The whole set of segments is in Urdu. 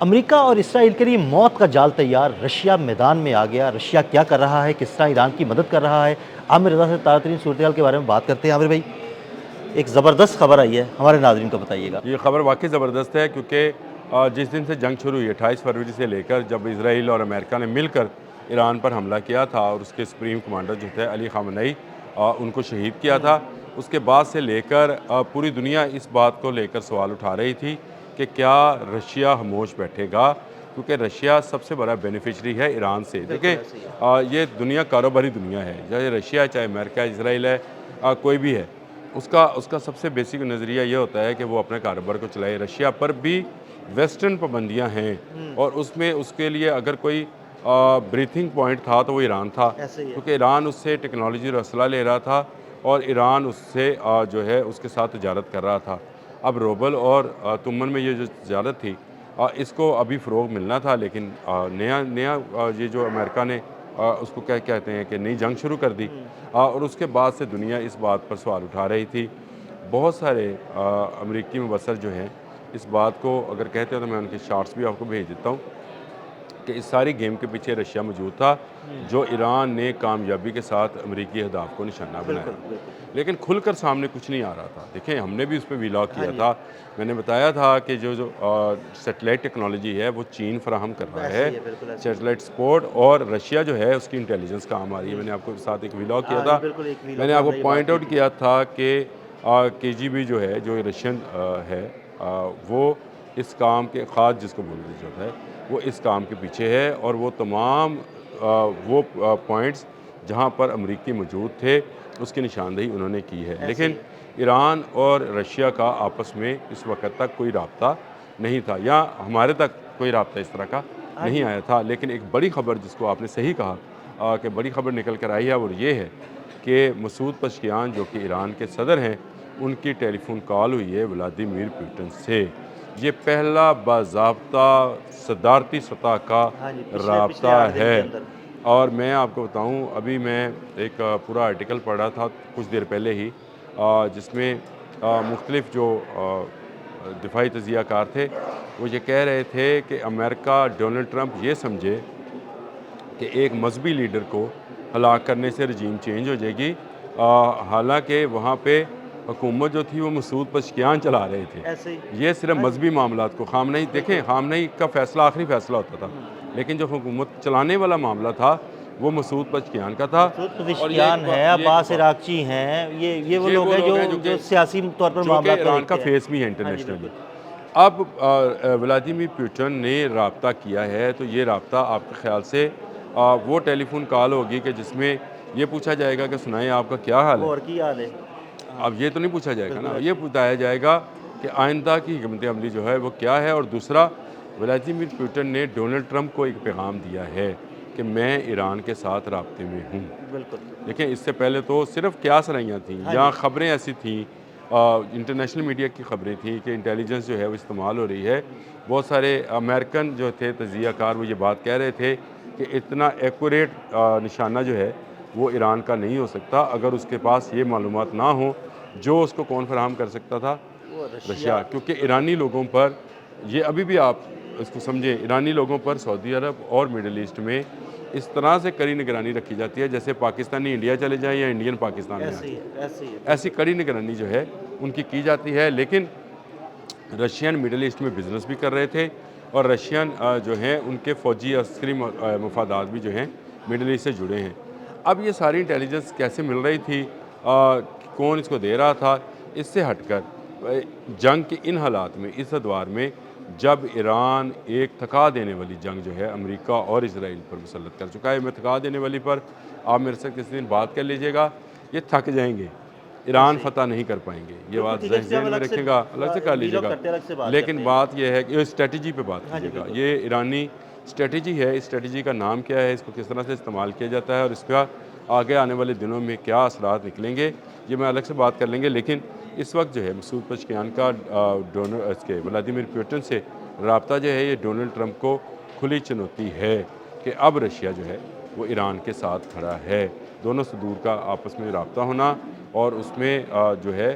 امریکہ اور اسرائیل کے لیے موت کا جال تیار، رشیا میدان میں آ گیا۔ رشیا کیا کر رہا ہے، کس طرح ایران کی مدد کر رہا ہے؟ عامر رضا سے تازہ ترین صورتحال کے بارے میں بات کرتے ہیں۔ عامر بھائی، ایک زبردست خبر آئی ہے، ہمارے ناظرین کو بتائیے گا۔ یہ خبر واقعی زبردست ہے کیونکہ جس دن سے جنگ شروع ہوئی 28 فروری سے لے کر جب اسرائیل اور امریکہ نے مل کر ایران پر حملہ کیا تھا اور اس کے سپریم کمانڈر جو تھے علی خامنئی ان کو شہید کیا تھا، اس کے بعد سے لے کر پوری دنیا اس بات کو لے کر سوال اٹھا رہی تھی کہ کیا رشیا خاموش بیٹھے گا، کیونکہ رشیا سب سے بڑا بینیفیشری ہے ایران سے۔ دیکھیں یہ دنیا کاروباری دنیا ہے، چاہے رشیا چاہے امریکہ اسرائیل ہے کوئی بھی ہے، اس کا سب سے بیسک نظریہ یہ ہوتا ہے کہ وہ اپنے کاروبار کو چلائے۔ رشیا پر بھی ویسٹرن پابندیاں ہیں اور اس میں اس کے لیے اگر کوئی بریتھنگ پوائنٹ تھا تو وہ ایران تھا، ایسے ہی ہے۔ کیونکہ ایران اس سے ٹیکنالوجی اور اسلحہ لے رہا تھا اور ایران اس سے جو ہے اس کے ساتھ تجارت کر رہا تھا۔ اب روبل اور تمن میں یہ جو تجارت تھی اس کو ابھی فروغ ملنا تھا، لیکن نیا یہ جو امریکہ نے اس کو کیا کہتے ہیں کہ نئی جنگ شروع کر دی اور اس کے بعد سے دنیا اس بات پر سوال اٹھا رہی تھی۔ بہت سارے امریکی مبصر جو ہیں اس بات کو اگر کہتے ہیں تو میں ان کے شارٹس بھی آپ کو بھیج دیتا ہوں کہ اس ساری گیم کے پیچھے رشیا موجود تھا جو ایران نے کامیابی کے ساتھ امریکی اہداف کو نشانہ بنایا، لیکن کھل کر سامنے کچھ نہیں آ رہا تھا۔ دیکھیں ہم نے بھی اس پہ ویلاگ کیا تھا، میں نے بتایا تھا کہ جو سیٹلائٹ ٹیکنالوجی ہے وہ چین فراہم کر رہا ہے، سیٹلائٹ سپورٹ، اور رشیا جو ہے اس کی انٹیلیجنس کام آ رہی ہے۔ میں نے آپ کو ساتھ ایک ویلاگ کیا تھا، میں نے آپ کو پوائنٹ آؤٹ کیا تھا کہ کے جی بی جو ہے جو رشین ہے وہ اس کام کے خاص جس کو بول دیا جاتا ہے وہ اس کام کے پیچھے ہے، اور وہ تمام وہ پوائنٹس جہاں پر امریکی موجود تھے اس کی نشاندہی انہوں نے کی ہے۔ لیکن ایران اور رشیا کا آپس میں اس وقت تک کوئی رابطہ نہیں تھا، یا ہمارے تک کوئی رابطہ اس طرح کا نہیں آیا تھا۔ لیکن ایک بڑی خبر جس کو آپ نے صحیح کہا کہ بڑی خبر نکل کر آئی ہے اور یہ ہے کہ مسعود پزشکیان جو کہ ایران کے صدر ہیں ان کی ٹیلی فون کال ہوئی ہے ولادیمیر پوٹن سے۔ یہ پہلا باضابطہ صدارتی سطح کا رابطہ ہے، اور میں آپ کو بتاؤں ابھی میں ایک پورا آرٹیکل پڑھ رہا تھا کچھ دیر پہلے ہی جس میں مختلف جو دفاعی تجزیہ کار تھے وہ یہ کہہ رہے تھے کہ امریکہ ڈونلڈ ٹرمپ یہ سمجھے کہ ایک مذہبی لیڈر کو ہلاک کرنے سے رجیم چینج ہو جائے گی، حالانکہ وہاں پہ حکومت جو تھی وہ مسعود پزشکیان چلا رہے تھے۔ یہ صرف مذہبی معاملات کو خامنئی دیکھیں، خامنئی کا فیصلہ آخری فیصلہ ہوتا تھا، لیکن جو حکومت چلانے والا معاملہ تھا وہ مسعود پزشکیان کا تھا۔ پزشکیان ہیں، عباس عراقچی ہیں، یہ وہ لوگ ہیں جو سیاسی طور پر معاملات کو ایران کا دیکھتے ہیں۔ فیس بھی ہے انٹرنیشنلی۔ اب ولادیمیر پوٹن نے رابطہ کیا ہے تو یہ رابطہ آپ کے خیال سے وہ ٹیلی فون کال ہوگی کہ جس میں یہ پوچھا جائے گا کہ سنائیں آپ کا کیا حال ہے؟ اور کی حال ہے؟ اب یہ تو نہیں پوچھا جائے گا نا، یہ بتایا جائے گا کہ آئندہ کی حکمت عملی جو ہے وہ کیا ہے۔ اور دوسرا، ولادیمیر پوٹن نے ڈونلڈ ٹرمپ کو ایک پیغام دیا ہے کہ میں ایران کے ساتھ رابطے میں ہوں۔ دیکھیں اس سے پہلے تو صرف کیا سرائیاں تھیں یا خبریں ایسی تھیں، انٹرنیشنل میڈیا کی خبریں تھیں کہ انٹیلیجنس جو ہے وہ استعمال ہو رہی ہے۔ بہت سارے امریکن جو تھے تجزیہ کار وہ یہ بات کہہ رہے تھے کہ اتنا ایکوریٹ نشانہ جو ہے وہ ایران کا نہیں ہو سکتا اگر اس کے پاس یہ معلومات نہ ہوں۔ جو اس کو کون فراہم کر سکتا تھا؟ رشیا، کیونکہ ایرانی لوگوں پر یہ ابھی بھی آپ اس کو سمجھیں، ایرانی لوگوں پر سعودی عرب اور مڈل ایسٹ میں اس طرح سے کڑی نگرانی رکھی جاتی ہے جیسے پاکستانی انڈیا چلے جائیں یا انڈین پاکستان میں آ جائیں، ایسی کڑی نگرانی جو ہے ان کی جاتی ہے۔ لیکن رشین مڈل ایسٹ میں بزنس بھی کر رہے تھے اور رشین جو ہیں ان کے فوجی عسکری مفادات بھی جو ہیں مڈل ایسٹ سے جڑے ہیں۔ اب یہ ساری انٹیلیجنس کیسے مل رہی تھی، کون اس کو دے رہا تھا، اس سے ہٹ کر جنگ کے ان حالات میں، اس ادوار میں جب ایران ایک تھکا دینے والی جنگ جو ہے امریکہ اور اسرائیل پر مسلط کر چکا ہے، میں تھکا دینے والی پر آپ میرے سے کسی دن بات کر لیجئے گا، یہ تھک جائیں گے، ایران فتح نہیں کر پائیں گے، یہ بات ذہن میں رکھیں گا، الگ سے کر لیجئے گا۔ لیکن بات یہ ہے کہ یہ اسٹریٹجی پہ بات کیجئے گا، یہ ایرانی اسٹریٹجی ہے، اس اسٹریٹجی کا نام کیا ہے، اس کو کس طرح سے استعمال کیا جاتا ہے اور اس کا آگے آنے والے دنوں میں کیا اثرات نکلیں گے، یہ میں الگ سے بات کر لیں گے۔ لیکن اس وقت جو ہے مسعود پزشکیان کا ولادیمیر پوٹن سے رابطہ جو ہے یہ ڈونلڈ ٹرمپ کو کھلی چنوتی ہے کہ اب رشیا جو ہے وہ ایران کے ساتھ کھڑا ہے۔ دونوں صدور کا آپس میں رابطہ ہونا اور اس میں جو ہے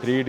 3D